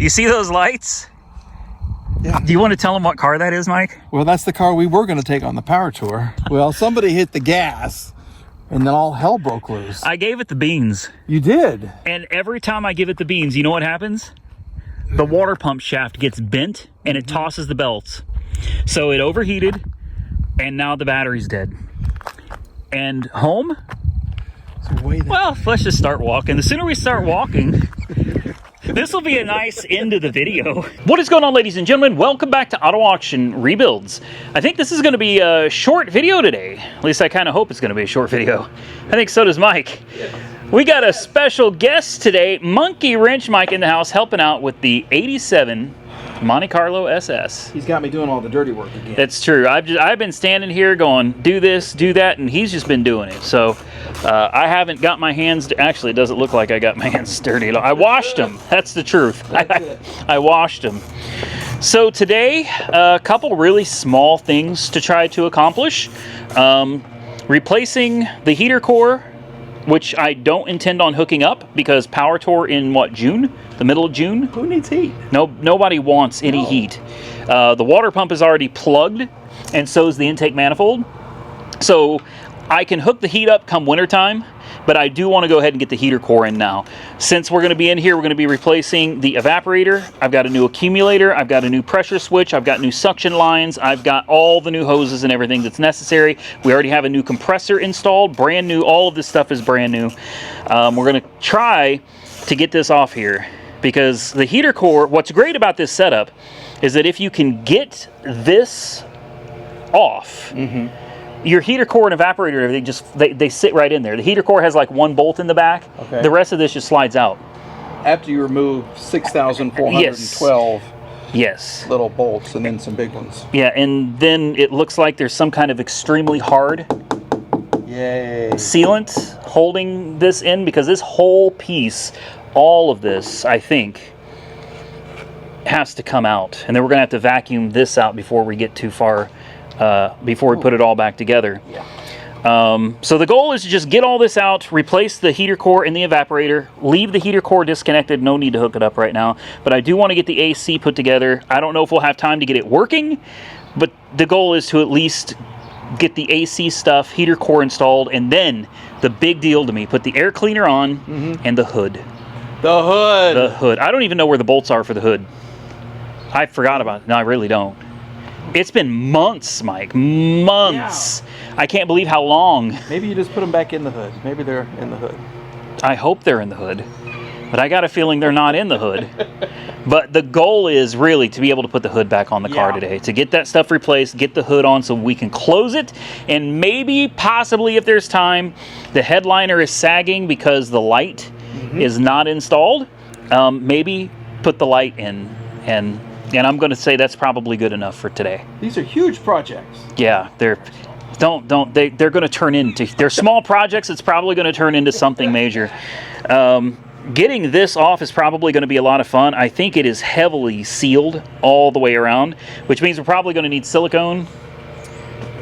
You see those lights? Yeah. Do you want to tell them what car that is, Mike? Well, that's the car we were going to take on the power tour. Well, somebody hit the gas, and then all hell broke loose. I gave it the beans. You did? And every time I give it the beans, you know what happens? The water pump shaft gets bent, and it tosses the belts. So it overheated, and now the battery's dead. And home? Well, let's just start walking. The sooner we start walking, this will be a nice end to the video. What is going on, ladies and gentlemen? Welcome back to Auto Auction Rebuilds. I think this is going to be a short video today. At least I kind of hope it's going to be a short video. I think so does Mike. We got a special guest today, Monkey Wrench Mike, in the house helping out with the 87 Monte Carlo SS. He's got me doing all the dirty work again. That's true. I've been standing here going, do this, do that, and he's just been doing it. So I haven't got my hands, actually it doesn't look like I got my hands dirty. I washed them. That's the truth. I washed them. So today, a couple really small things to try to accomplish. Replacing the heater core, which I don't intend on hooking up because power tour in what, June? The middle of June? Who needs heat? Nobody wants any heat. The water pump is already plugged, and so is the intake manifold. So I can hook the heat up come wintertime, but I do want to go ahead and get the heater core in now. Since we're going to be in here, we're going to be replacing the evaporator. I've got a new accumulator. I've got a new pressure switch. I've got new suction lines. I've got all the new hoses and everything that's necessary. We already have a new compressor installed, brand new. All of this stuff is brand new. We're going to try to get this off here because the heater core, what's great about this setup is that if you can get this off, your heater core and evaporator and everything just they sit right in there. The heater core has like one bolt in the back. Okay. The rest of this just slides out. After you remove 6,412 yes. little bolts and then some big ones. Yeah, and then it looks like there's some kind of extremely hard sealant holding this in because this whole piece, all of this, I think, has to come out. And then we're going to have to vacuum this out before we get too far. Before we put it all back together. So the goal is to just get all this out, replace the heater core and the evaporator, leave the heater core disconnected, no need to hook it up right now, but I do want to get the AC put together. I don't know if we'll have time to get it working, but the goal is to at least get the AC stuff, heater core installed, and then the big deal to me, put the air cleaner on and the hood. The hood! The hood. I don't even know where the bolts are for the hood. I forgot about it. No, I really don't. It's been months, Mike. Months. Yeah. I can't believe how long. Maybe you just put them back in the hood. Maybe they're in the hood. I hope they're in the hood. But I got a feeling they're not in the hood. But the goal is really to be able to put the hood back on the car today. To get that stuff replaced, get the hood on so we can close it. And maybe, possibly, if there's time, the headliner is sagging because the light is not installed. Maybe put the light in and I'm going to say that's probably good enough for today. These are huge projects. Yeah, they're going to turn into, they're small projects. It's probably going to turn into something major. Getting this off is probably going to be a lot of fun. I think it is heavily sealed all the way around, which means we're probably going to need silicone.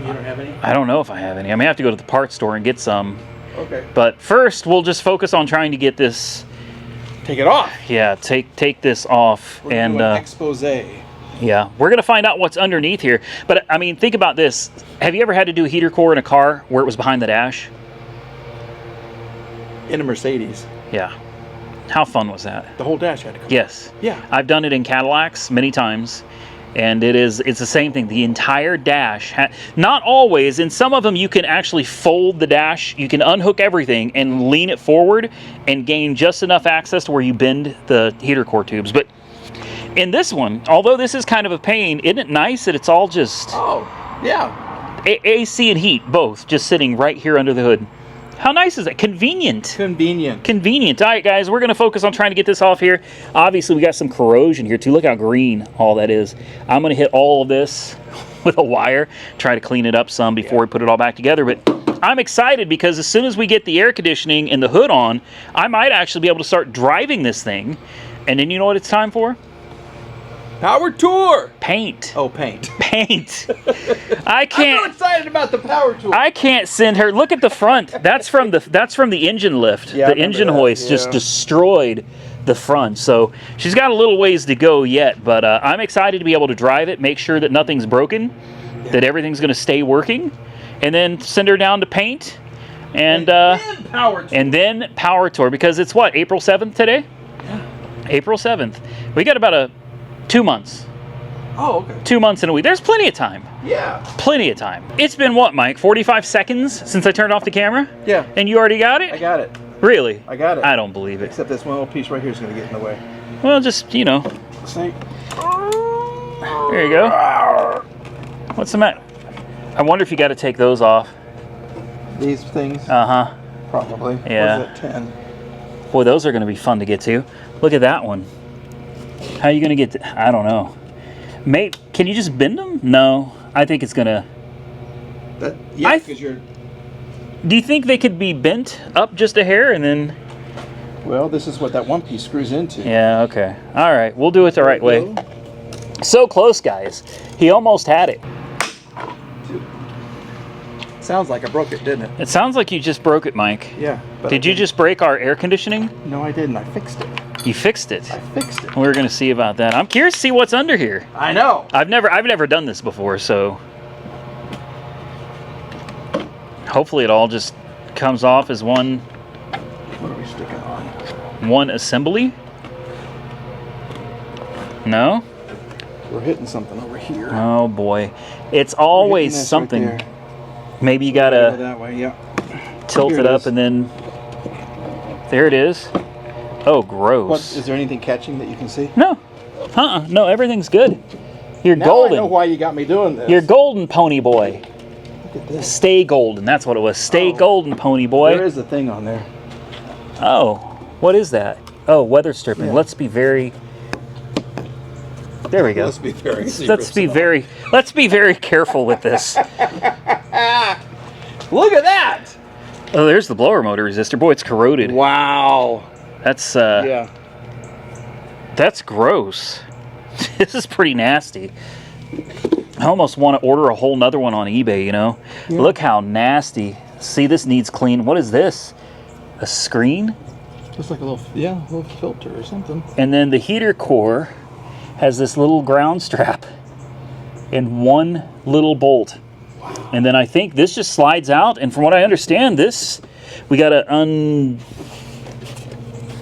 You don't have any? I don't know if I have any. I may have to go to the parts store and get some. Okay. But first, we'll just focus on trying to get this. Take it off. Yeah, take this off. We're and an expose. Yeah, we're gonna find out what's underneath here. But I mean, think about this. Have you ever had to do a heater core in a car where it was behind the dash? In a Mercedes. Yeah. How fun was that? The whole dash had to come. Yes. Yeah. I've done it in Cadillacs many times. And it's the same thing. The entire dash, not always. In some of them, you can actually fold the dash. You can unhook everything and lean it forward and gain just enough access to where you bend the heater core tubes. But in this one, although this is kind of a pain, isn't it nice that it's all just... Oh, yeah. AC and heat, both, just sitting right here under the hood. How nice is that? Convenient. Convenient. All right, guys, we're going to focus on trying to get this off here. Obviously, we got some corrosion here, too. Look how green all that is. I'm going to hit all of this with a wire, try to clean it up some before we put it all back together. But I'm excited because as soon as we get the air conditioning and the hood on, I might actually be able to start driving this thing. And then you know what it's time for? Power tour. Paint. Oh, paint. Paint. I can't. I'm so excited about the power tour. I can't send her. Look at the front. That's from the engine lift. Yeah, the engine hoist just destroyed the front. So she's got a little ways to go yet, but I'm excited to be able to drive it, make sure that nothing's broken, that everything's going to stay working, and then send her down to paint. And then power tour, because it's what, April 7th today? Yeah. April 7th. We got about 2 months. Oh, okay. 2 months and a week. There's plenty of time. Yeah. Plenty of time. It's been what, Mike? 45 seconds since I turned off the camera? Yeah. And you already got it? I got it. Really? I got it. I don't believe it. Except this one little piece right here is going to get in the way. Well, just, you know. See? There you go. What's the matter? I wonder if you got to take those off. These things? Uh-huh. Probably. Yeah. What is it, 10? Boy, those are going to be fun to get to. Look at that one. How are you going to get to, I don't know. Mate, can you just bend them? No. I think it's going to... Yeah, because you're... Do you think they could be bent up just a hair and then... Well, this is what that one piece screws into. Yeah, okay. All right, we'll do it the right way. So close, guys. He almost had it. Sounds like I broke it, didn't it? It sounds like you just broke it, Mike. Yeah. Did you just break our air conditioning? No, I didn't. I fixed it. You fixed it. I fixed it. We're gonna see about that. I'm curious to see what's under here. I know. I've never done this before, so hopefully it all just comes off as one. What are we sticking on? One assembly. No. We're hitting something over here. Oh boy, it's always something. Right Maybe you go gotta that way. Yeah. tilt it up and then there it is. Oh, gross. Is there anything catching that you can see? No. No, everything's good. You're now golden. I know why you got me doing this. You're golden, pony boy. Look at this. Stay golden. That's what it was. Stay golden, pony boy. There is a thing on there. Oh, what is that? Oh, weather stripping. Yeah. Let's be very... There we go. Let's be very Let's be very careful with this. Look at that! Oh, there's the blower motor resistor. Boy, it's corroded. Wow. That's Yeah. That's gross. This is pretty nasty. I almost want to order a whole nother one on eBay, you know? Yeah. Look how nasty. See, this needs clean. What is this? A screen? Just like a little filter or something. And then the heater core has this little ground strap and one little bolt. Wow. And then I think this just slides out. And from what I understand, this, we got to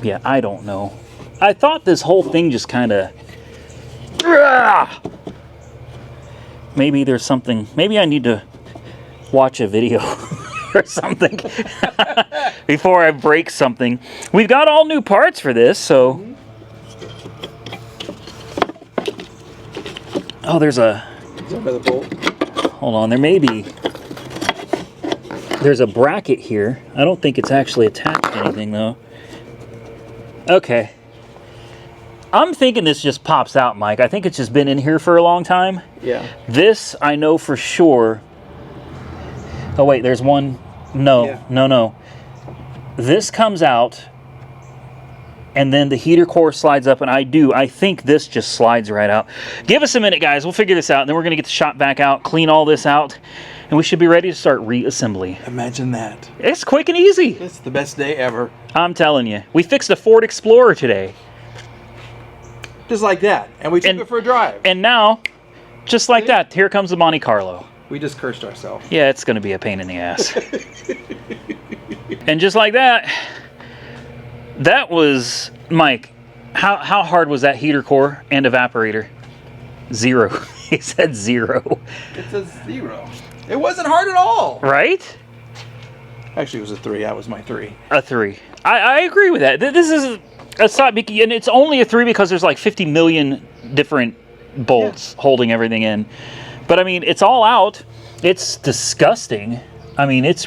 yeah, I don't know. I thought this whole thing just kind of... Maybe there's something... Maybe I need to watch a video or something before I break something. We've got all new parts for this, so... Oh, there's a... Is that by the bolt? Hold on, there may be... There's a bracket here. I don't think it's actually attached to anything, though. Okay. I'm thinking this just pops out, Mike. I think it's just been in here for a long time. Yeah. This, I know for sure... Oh, wait, there's one... No, Yeah. no. This comes out, and then the heater core slides up, and I think this just slides right out. Give us a minute, guys. We'll figure this out, and then we're going to get the shop back out, clean all this out, and we should be ready to start reassembly. Imagine that. It's quick and easy. It's the best day ever. I'm telling you. We fixed a Ford Explorer today. Just like that. And we took it for a drive. And now, just like that, here comes the Monte Carlo. We just cursed ourselves. Yeah, it's going to be a pain in the ass. And just like that, that was, Mike, how hard was that heater core and evaporator? 0. He said 0. It says 0. It wasn't hard at all. Right? Actually, it was a 3. That was my 3. A 3. I agree with that. This is a side, and it's only a 3 because there's like 50 million different bolts holding everything in. But I mean, it's all out. It's disgusting. I mean, it's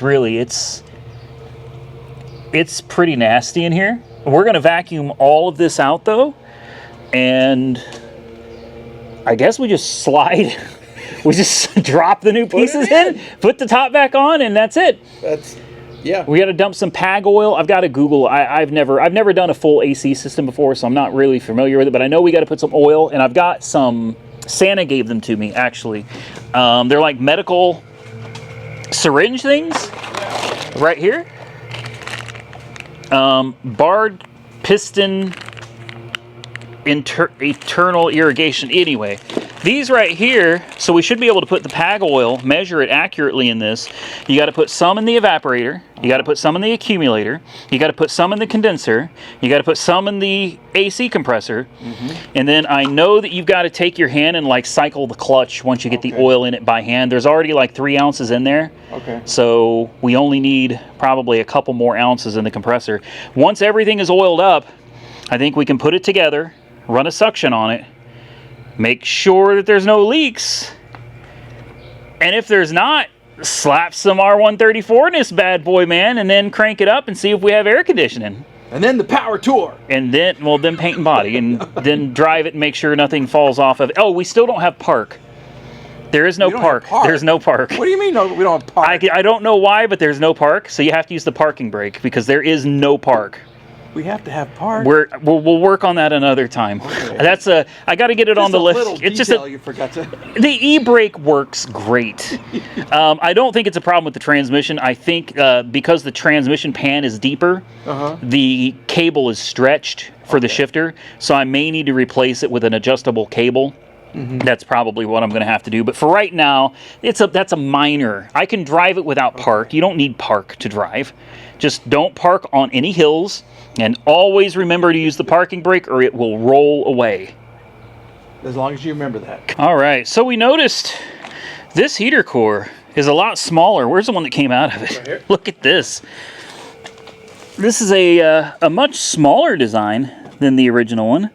pretty nasty in here. We're gonna vacuum all of this out though, and I guess we just slide. We just drop the new pieces in, put the top back on, and that's it. We got to dump some PAG oil. I've got to Google. I've never done a full AC system before, so I'm not really familiar with it. But I know we got to put some oil, and I've got some. Santa gave them to me actually. They're like medical syringe things, right here. Barred piston internal irrigation. Anyway, these right here, so we should be able to put the PAG oil, measure it accurately in this. You got to put some in the evaporator, you got to put some in the accumulator, you got to put some in the condenser, you got to put some in the AC compressor, and then I know that you've got to take your hand and like cycle the clutch once you get the oil in it by hand. There's already like 3 ounces in there, so we only need probably a couple more ounces in the compressor. Once everything is oiled up, I think we can put it together, run a suction on it, make sure that there's no leaks, and if there's not, slap some R134 in this bad boy, man, and then crank it up and see if we have air conditioning. And then the power tour. And then, well, then paint and body, and then drive it and make sure nothing falls off of it. Oh, we still don't have park. There is no park. There's no park. What do you mean no, we don't have park? I don't know why, but there's no park, so you have to use the parking brake because there is no park. We have to have park. We'll work on that another time. Okay. I got to get it on the list. It's just a you forgot to. The e-brake works great. I don't think it's a problem with the transmission. I think because the transmission pan is deeper, the cable is stretched for the shifter, so I may need to replace it with an adjustable cable. That's probably what I'm going to have to do. But for right now, that's a minor. I can drive it without park. You don't need park to drive. Just don't park on any hills, and always remember to use the parking brake or it will roll away. As long as you remember that. All right, so we noticed this heater core is a lot smaller. Where's the one that came out of it? Right here. Look at this. This is a much smaller design than the original one.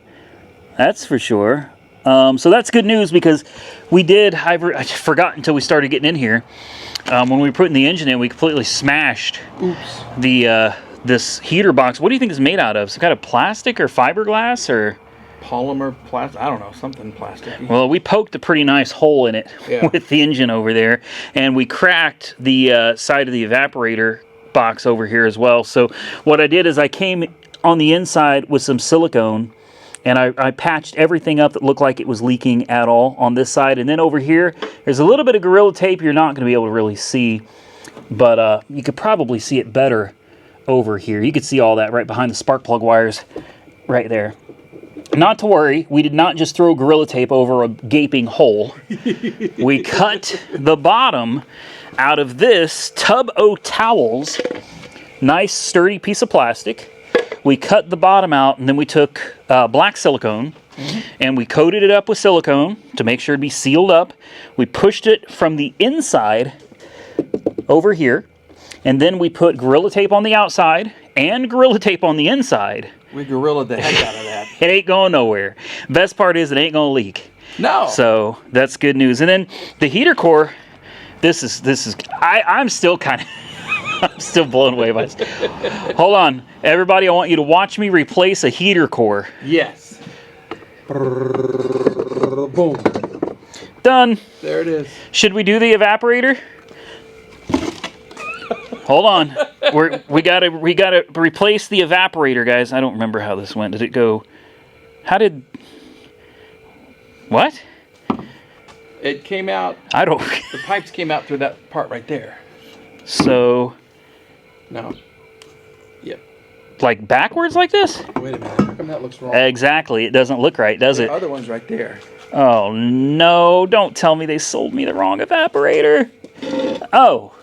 That's for sure. So that's good news because I forgot until we started getting in here. When we were putting the engine in, we completely smashed this heater box. What do you think it's made out of? Some kind of plastic or fiberglass or? Polymer, plastic, I don't know, something plastic. Well, we poked a pretty nice hole in it with the engine over there, and we cracked the side of the evaporator box over here as well. So what I did is I came on the inside with some silicone, and I patched everything up that looked like it was leaking at all on this side. And then over here, there's a little bit of Gorilla Tape you're not going to be able to really see, but you could probably see it better over here. You could see all that right behind the spark plug wires right there. Not to worry, we did not just throw Gorilla Tape over a gaping hole. We cut the bottom out of this Tub O Towels, nice sturdy piece of plastic. We cut the bottom out, and then we took black silicone, and we coated it up with silicone to make sure it'd be sealed up. We pushed it from the inside over here, and then we put Gorilla Tape on the outside and Gorilla Tape on the inside. We Gorilla'd the heck out of that. It ain't going nowhere. Best part is it ain't going to leak. No. So that's good news. And then the heater core, I'm still kind of... I'm still blown away by this. Hold on. Everybody, I want you to watch me replace a heater core. Yes. Boom. Done. There it is. Should we do the evaporator? Hold on. We gotta replace the evaporator, guys. I don't remember how this went. Did it go? What? It came out. I don't. The pipes came out through that part right there. So. No. Yep. Like backwards like this? Wait a minute. How come that looks wrong? Exactly. It doesn't look right, does it? The other one's right there. Oh no! Don't tell me they sold me the wrong evaporator. Oh.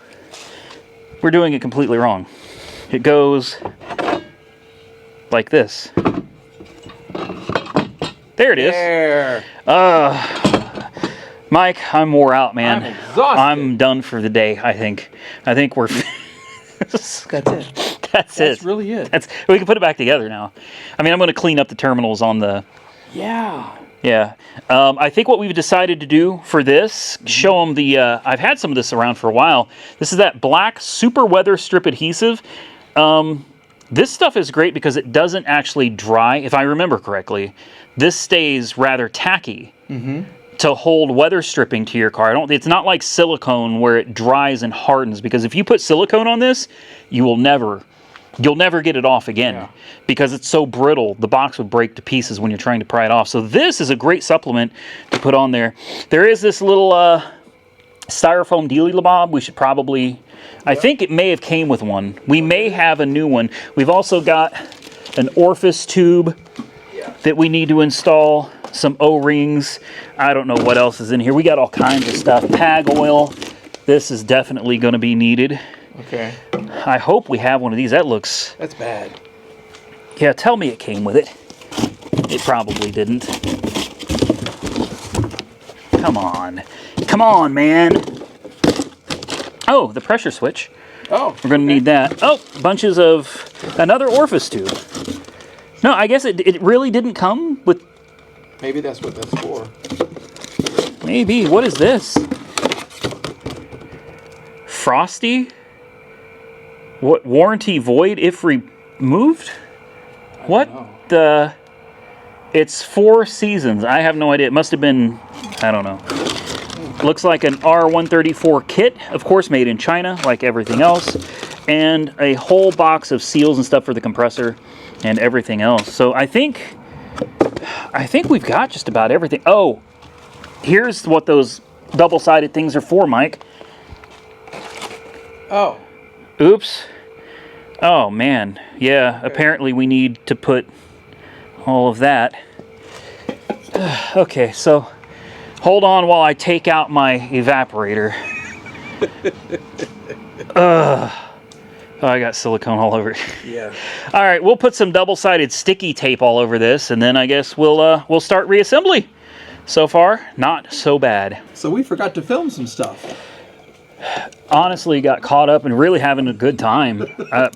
We're doing it completely wrong. It goes like this. There it is. There. Mike, I'm wore out, man. I'm exhausted. I'm done for the day, I think. I think we're... That's it. That's really it. We can put it back together now. I mean, I'm going to clean up the terminals on the... Yeah. Yeah. I think what we've decided to do for this, show them the... I've had some of this around for a while. This is that black super weather strip adhesive. This stuff is great because it doesn't actually dry. If I remember correctly, this stays rather tacky to hold weather stripping to your car. It's not like silicone where it dries and hardens, because if you put silicone on this, you'll never get it off again because it's so brittle. The box would break to pieces when you're trying to pry it off. So this is a great supplement to put on there. There is this little styrofoam dealy bob. We should probably... I think it may have came with one. We may have a new one. We've also got an orifice tube that we need to install, some O-rings. I don't know what else is in here. We got all kinds of stuff. Pag oil. This is definitely going to be needed. Okay. I hope we have one of these. That's bad. Yeah, tell me it came with it. It probably didn't. Come on. Come on, man. Oh, the pressure switch. Oh. We're going to need that. Oh, bunches of another orifice tube. No, I guess it really didn't come with... Maybe that's what that's for. Maybe. What is this? Frosty? What? Warranty void if removed? What the... It's 4 seasons. I have no idea. It must have been... I don't know. Looks like an R134 kit, of course made in China, like everything else, and a whole box of seals and stuff for the compressor and everything else. So I think we've got just about everything. Oh, here's what those double-sided things are for, Mike. Oh. Oops. Oh, man. Yeah, apparently we need to put all of that. Okay, so... Hold on while I take out my evaporator. Oh, I got silicone all over it. Yeah. All right, we'll put some double-sided sticky tape all over this, and then I guess we'll start reassembly. So far, not so bad. So we forgot to film some stuff. Honestly, got caught up and really having a good time. I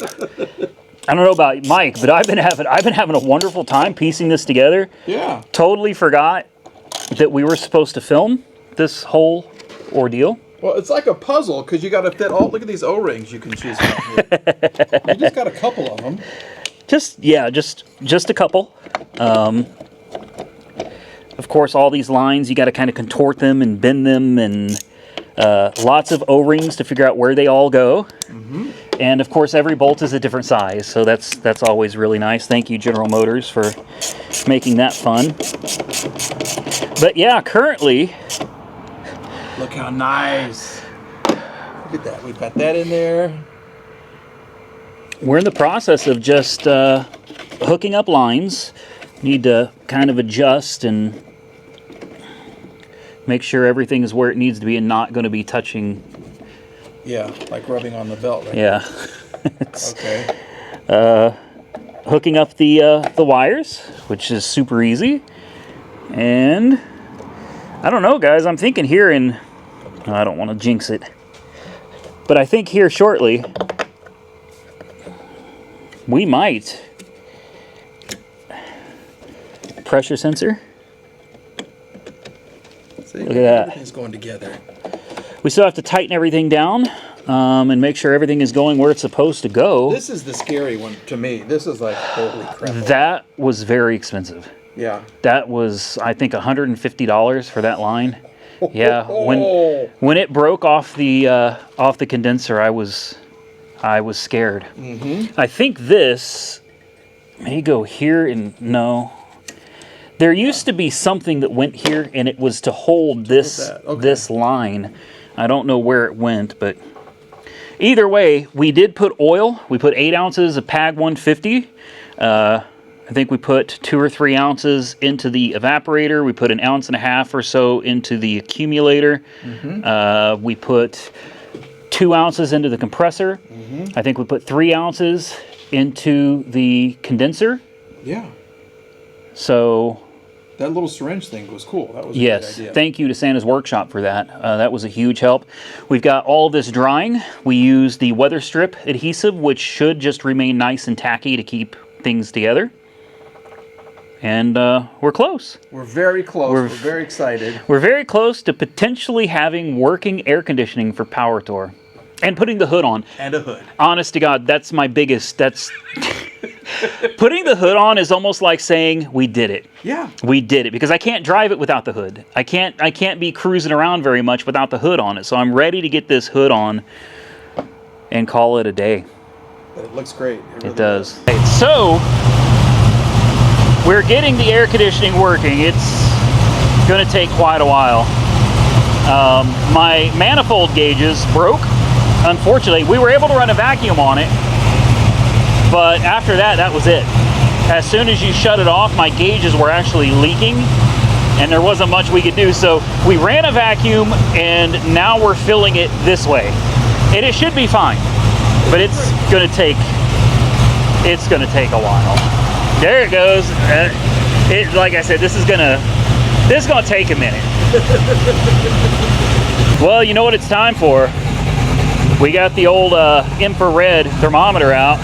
don't know about Mike, but I've been having a wonderful time piecing this together. Yeah. Totally forgot that we were supposed to film this whole ordeal. Well, it's like a puzzle because you got to fit all. Look at these O-rings you can choose from here. You just got a couple of them. Just a couple. Of course, all these lines you got to kind of contort them and bend them, and lots of O-rings to figure out where they all go. Mm-hmm. And of course, every bolt is a different size, so that's always really nice. Thank you, General Motors, for making that fun. But yeah, currently... Look how nice. Look at that. We've got that in there. We're in the process of just hooking up lines. Need to kind of adjust and make sure everything is where it needs to be and not going to be touching... Yeah, like rubbing on the belt, right? Yeah. Okay. Hooking up the wires, which is super easy. And I don't know, guys. I'm thinking here in... I don't want to jinx it. But I think here shortly, we might... Pressure sensor. See, look at that. Everything's going together. We still have to tighten everything down and make sure everything is going where it's supposed to go. This is the scary one to me. This is like, holy crap. That was very expensive. Yeah. That was, I think, $150 for that line. Yeah. When it broke off the condenser, I was scared. Mm-hmm. I think this may go here and no. There used to be something that went here, and it was to hold this this line. I don't know where it went, but either way, we did put oil. We put 8 ounces of PAG 150. I think we put 2 or 3 ounces into the evaporator. We put 1.5 ounces or so into the accumulator. Mm-hmm. We put 2 ounces into the compressor. Mm-hmm. I think we put 3 ounces into the condenser. Yeah. So... That little syringe thing was cool. That was a yes, good idea. Thank you to Santa's Workshop for that. That was a huge help. We've got all of this drying. We use the weather strip adhesive, which should just remain nice and tacky to keep things together. And we're close. We're very close. We're very excited. We're very close to potentially having working air conditioning for Power Tour. And putting the hood on. And a hood. Honest to God, that's my biggest... Putting the hood on is almost like saying we did it. Yeah. We did it, because I can't drive it without the hood. I can't be cruising around very much without the hood on it. So I'm ready to get this hood on and call it a day. But it looks great. It does. Okay, so we're getting the air conditioning working. It's going to take quite a while. My manifold gauges broke. Unfortunately, we were able to run a vacuum on it. But after that, that was it. as soon as you shut it off, my gauges were actually leaking, and there wasn't much we could do. So we ran a vacuum, and now we're filling it this way. And it should be fine, but it's gonna take a while. There it goes. Like I said, this is gonna take a minute. Well, you know what it's time for. We got the old infrared thermometer out.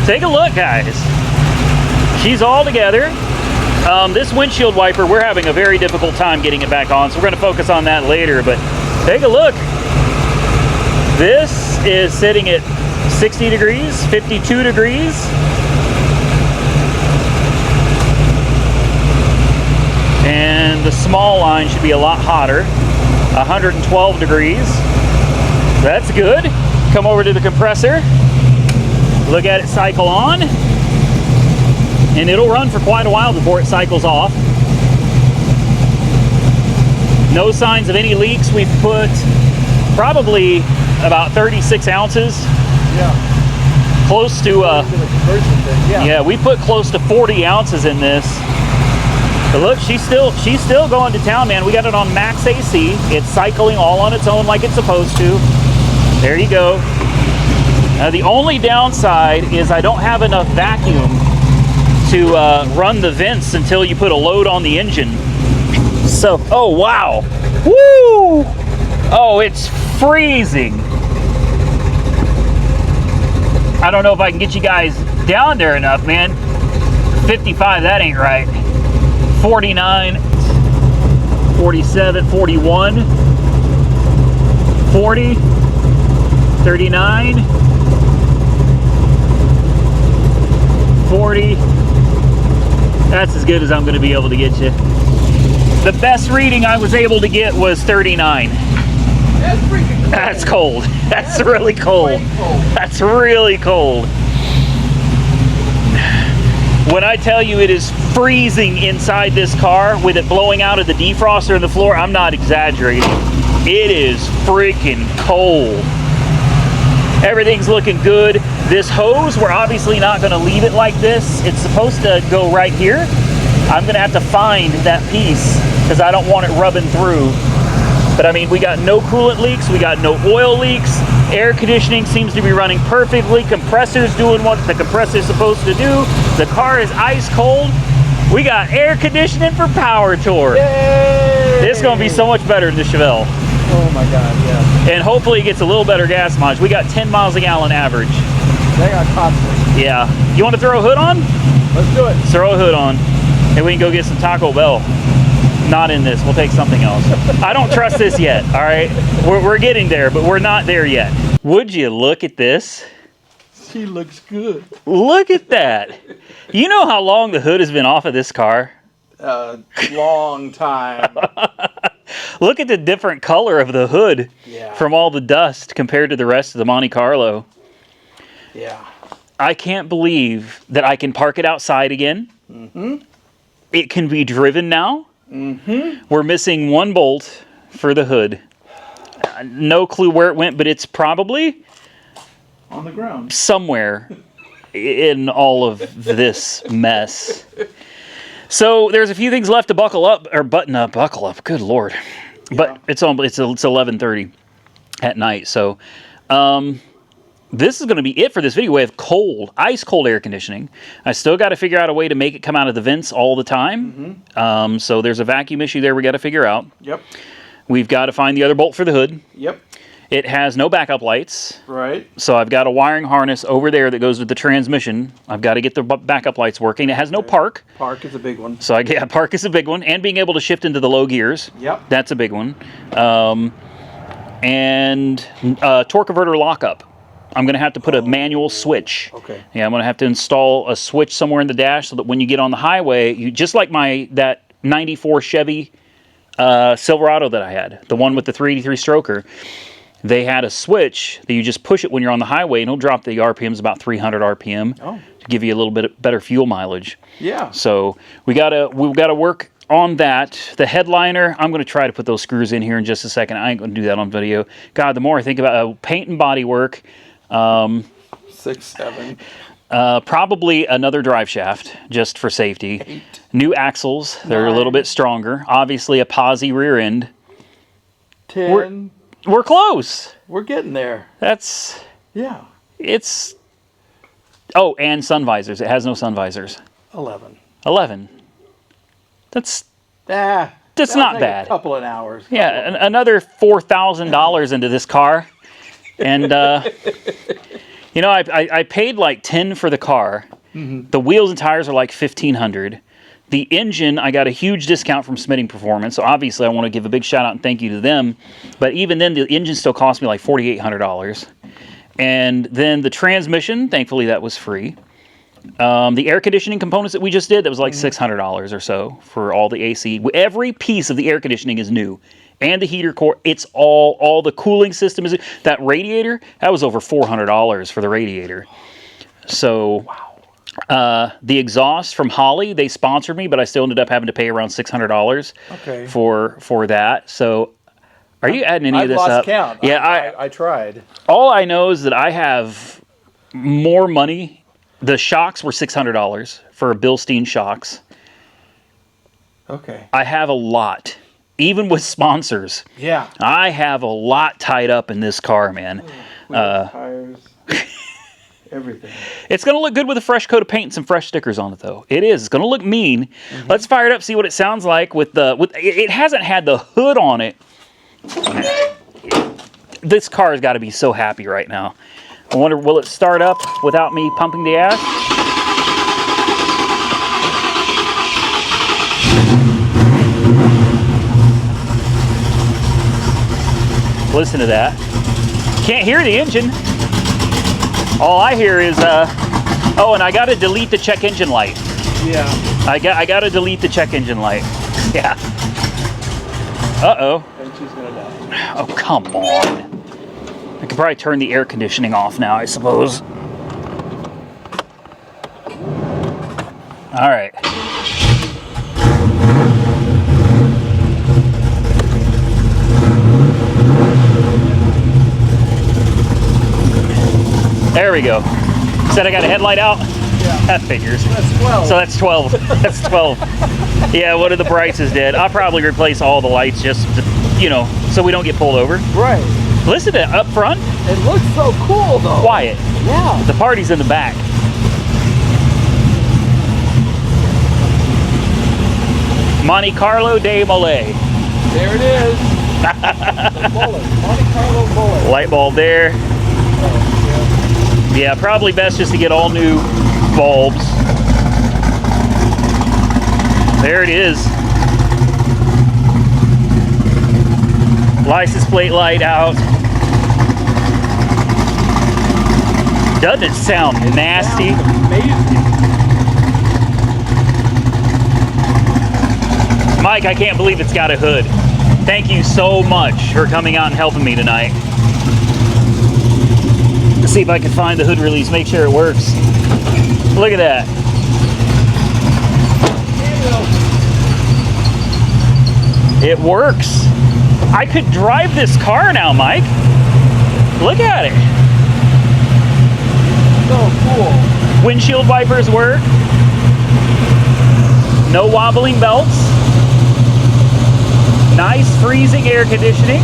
Take a look, guys. She's all together. This windshield wiper, we're having a very difficult time getting it back on, so we're going to focus on that later, but take a look. This is sitting at 60 degrees, 52 degrees. And the small line should be a lot hotter, 112 degrees. That's good. Come over to the compressor, look at it cycle on, and it'll run for quite a while before it cycles off. No signs of any leaks. We've put probably about 36 ounces. Yeah. Close to, yeah, we put close to 40 ounces in this. But look, she's still going to town, man. We got it on max AC. It's cycling all on its own like it's supposed to. There you go. The only downside is I don't have enough vacuum to run the vents until you put a load on the engine. So, oh wow, woo! Oh, it's freezing. I don't know if I can get you guys down there enough, man. 55, that ain't right. 49, 47, 41, 40, 39, 40. That's as good as I'm going to be able to get you. The best reading I was able to get was 39. That's freaking cold. That's cold. That's really cold. That's really cold. When I tell you it is freezing inside this car with it blowing out of the defroster in the floor, I'm not exaggerating. It is freaking cold. Everything's looking good. This hose, we're obviously not going to leave it like this. It's supposed to go right here. I'm going to have to find that piece because I don't want it rubbing through. But I mean, we got no coolant leaks. We got no oil leaks. Air conditioning seems to be running perfectly. Compressor's doing what the compressor's supposed to do. The car is ice cold. We got air conditioning for power tour. Yay! This is going to be so much better than the Chevelle. Oh my God, yeah. And hopefully it gets a little better gas mileage. We got 10 miles a gallon average. They got costly. Yeah. You want to throw a hood on? Let's do it. Throw a hood on. And we can go get some Taco Bell. Not in this. We'll take something else. I don't trust this yet, all right? We're getting there, but we're not there yet. Would you look at this? She looks good. Look at that. You know how long the hood has been off of this car? Long time. Look at the different color of the hood from all the dust compared to the rest of the Monte Carlo. Yeah. I can't believe that I can park it outside again. Mm-hmm. It can be driven now. Mm-hmm. We're missing one bolt for the hood. No clue where it went, but it's probably on the ground somewhere in all of this mess. So there's a few things left to buckle up, or button up, buckle up. Good Lord. But it's 11:30 at night. So this is going to be it for this video. We have ice cold air conditioning. I still got to figure out a way to make it come out of the vents all the time. Mm-hmm. So there's a vacuum issue there we got to figure out. Yep. We've got to find the other bolt for the hood. Yep. It has no backup lights. Right. So I've got a wiring harness over there that goes with the transmission. I've got to get the backup lights working. It has no park. Park is a big one. So park is a big one. And being able to shift into the low gears. Yep. That's a big one. And torque converter lockup. I'm going to have to put a manual switch. Okay. Yeah, I'm going to have to install a switch somewhere in the dash so that when you get on the highway, just like that 94 Chevy Silverado that I had, the one with the 383 stroker, they had a switch that you just push it when you're on the highway and it'll drop the RPMs about 300 RPM to give you a little bit better fuel mileage. Yeah. So we've got to work on that. The headliner, I'm going to try to put those screws in here in just a second. I ain't going to do that on video. God, the more I think about paint and body work, 6, 7. Probably another drive shaft, just for safety. 8. New axles. They're a little bit stronger. Obviously, a posi rear end. 10. We're close. We're getting there. That's... Yeah. It's... Oh, and sun visors. It has no sun visors. 11. 11. That's That's not bad. A couple of hours. Yeah, another $4,000 into this car. And, you know, I paid like $10 for the car. Mm-hmm. The wheels and tires are like $1,500. The engine, I got a huge discount from Smitting Performance. So obviously I want to give a big shout out and thank you to them. But even then, the engine still cost me like $4,800. And then the transmission, thankfully that was free. The air conditioning components that we just did, that was like $600 or so for all the AC. Every piece of the air conditioning is new. And the heater core, it's all the cooling system is... That radiator, that was over $400 for the radiator. So, the exhaust from Holley, they sponsored me, but I still ended up having to pay around $600 for that. So, are you adding any of this up? I've lost count. Yeah, I tried. All I know is that I have more money. The shocks were $600 for Bilstein shocks. Okay. I have a lot. Even with sponsors. Yeah. I have a lot tied up in this car, man. Tires. Everything. It's going to look good with a fresh coat of paint and some fresh stickers on it, though. It is. It's going to look mean. Let's fire it up, see what it sounds like with the... It hasn't had the hood on it. This car has got to be so happy right now. I wonder, will it start up without me pumping the ass? Listen to that. Can't hear the engine. All I hear is, oh, and I got to delete the check engine light. Yeah. I got to delete the check engine light. Yeah. Uh-oh. And she's gonna die. Oh, come on. I could probably turn the air conditioning off now, I suppose. All right. There we go. Said I got a headlight out? Yeah. That figures. That's 12. So that's 12. That's 12. Yeah, one of the brights is dead. I'll probably replace all the lights just to, you know, so we don't get pulled over. Right. Listen to it up front. It looks so cool, though. Quiet. Yeah. The party's in the back. Monte Carlo de Malay. There it is. The bullet. Monte Carlo bullet. Light bulb there. Oh, Yeah, probably best just to get all new bulbs. There it is. License plate light out. Doesn't it sound nasty? Amazing. Mike, I can't believe it's got a hood. Thank you so much for coming out and helping me tonight. Let's see if I can find the hood release, make sure it works. Look at that. It works. I could drive this car now, Mike. Look at it. So cool. Windshield wipers work. No wobbling belts. Nice freezing air conditioning.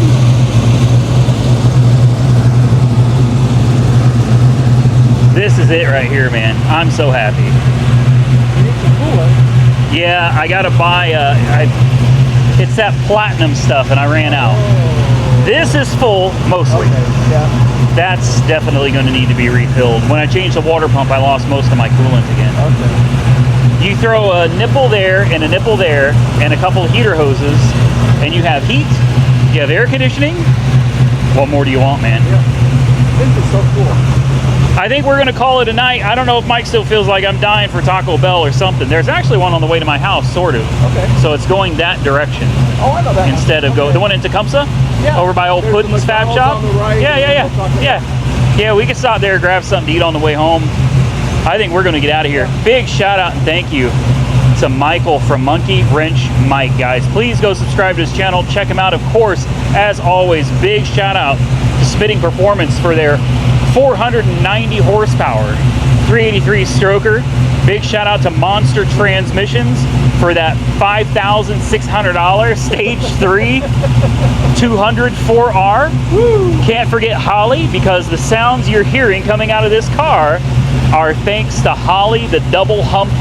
This is it right here, man. I'm so happy. Yeah, I gotta buy, it's that platinum stuff and I ran out. This is full, mostly. Okay, yeah. That's definitely gonna need to be refilled. When I changed the water pump, I lost most of my coolant again. Okay. You throw a nipple there and a nipple there and a couple of heater hoses and you have heat, you have air conditioning. What more do you want, man? Yeah. This is so cool. I think we're gonna call it a night. I don't know if Mike still feels like I'm dying for Taco Bell or something. There's actually one on the way to my house, sort of. Okay. So it's going that direction. Oh, I know that. Instead of go the one in Tecumseh? Yeah. Over by old There's Puddin's the Fab McDonald's Shop? on the right, Yeah, we could stop there, grab something to eat on the way home. I think we're gonna get out of here. Big shout out and thank you to Michael from Monkey Wrench Mike, guys. Please go subscribe to his channel, check him out. Of course, as always, big shout out to Spitting Performance for their 490 horsepower 383 stroker. Big shout out to Monster Transmissions for that $5,600 Stage 3 204R. Woo. Can't forget Holly, because the sounds you're hearing coming out of this car are thanks to Holly, the double hump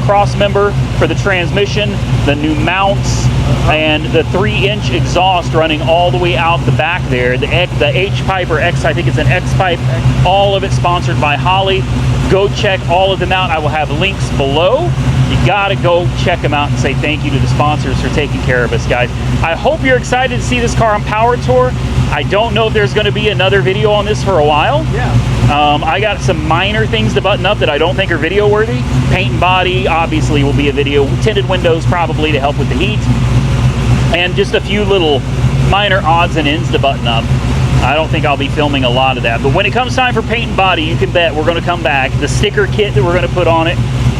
cross member for the transmission, the new mounts, and the 3-inch exhaust running all the way out the back there. The H-pipe or X, I think it's an X-pipe. All of it sponsored by Holly. Go check all of them out. I will have links below. You gotta go check them out and say thank you to the sponsors for taking care of us, guys. I hope you're excited to see this car on Power Tour. I don't know if there's going to be another video on this for a while. Yeah. I got some minor things to button up that I don't think are video worthy. Paint and body obviously will be a video. Tinted windows probably to help with the heat. And just a few little minor odds and ends to button up. I don't think I'll be filming a lot of that. But when it comes time for paint and body, you can bet we're going to come back. The sticker kit that we're going to put on it,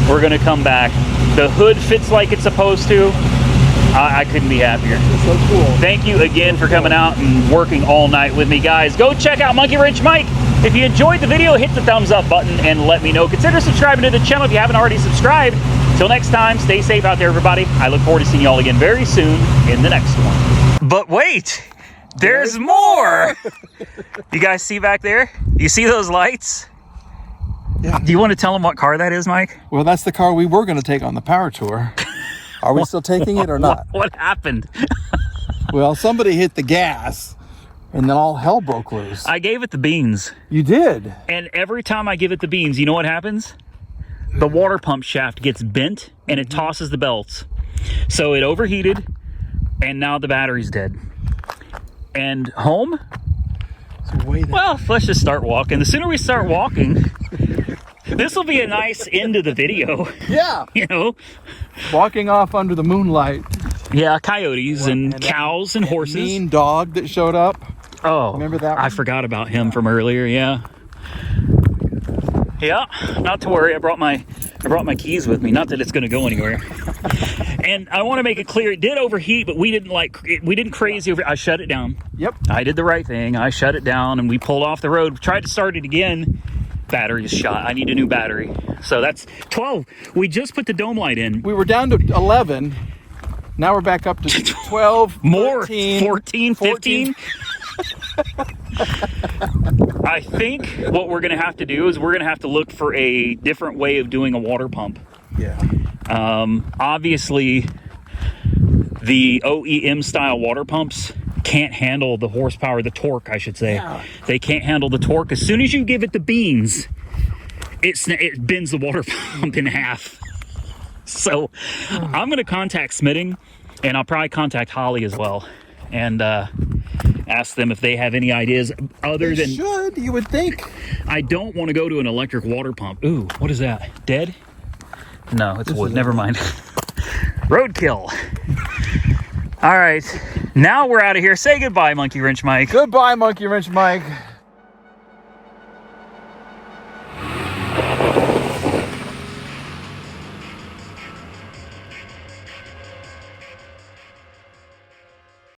we're going to come back. The hood fits like it's supposed to. I couldn't be happier. It's so cool. Thank you again for coming out and working all night with me, guys. Go check out Monkey Wrench Mike. If you enjoyed the video, hit the thumbs up button and let me know. Consider subscribing to the channel if you haven't already subscribed. Till next time, stay safe out there, everybody. I look forward to seeing you all again very soon in the next one. But wait, there's more. You guys see back there? You see those lights? Yeah. Do you want to tell them what car that is, Mike? Well, that's the car we were going to take on the Power Tour. Are we still taking it or not? What happened? Well, somebody hit the gas, and then all hell broke loose. I gave it the beans. You did? And every time I give it the beans, you know what happens? The water pump shaft gets bent, and it tosses the belts. So it overheated, and now the battery's dead. And home? Well, let's just start walking. The sooner we start walking, this will be a nice end to the video. Yeah. You know? Walking off under the moonlight. Yeah, coyotes and cows and horses. Mean dog that showed up. Oh, remember that one? I forgot about him from earlier. Yeah. Yeah, not to worry. I brought my keys with me. Not that it's going to go anywhere. And I want to make it clear, it did overheat, but we didn't crazy over. I shut it down. Yep. I did the right thing. I shut it down, and we pulled off the road. Tried to start it again. Battery is shot. I need a new battery. So that's 12. We just put the dome light in. We were down to 11. Now we're back up to 12, more, 13, 14, 15. I think what we're going to have to do is we're going to have to look for a different way of doing a water pump. Yeah. Obviously, the OEM style water pumps can't handle the horsepower, the torque, I should say. Yeah. They can't handle the torque. As soon as you give it the beans, it bends the water pump in half. So I'm going to contact Smitting, and I'll probably contact Holly as well, and ask them if they have any ideas other than... should, you would think. I don't want to go to an electric water pump. Ooh, what is that? Dead? No, it's wood. Never mind. Roadkill. All right. Now we're out of here. Say goodbye, Monkey Wrench Mike. Goodbye, Monkey Wrench Mike.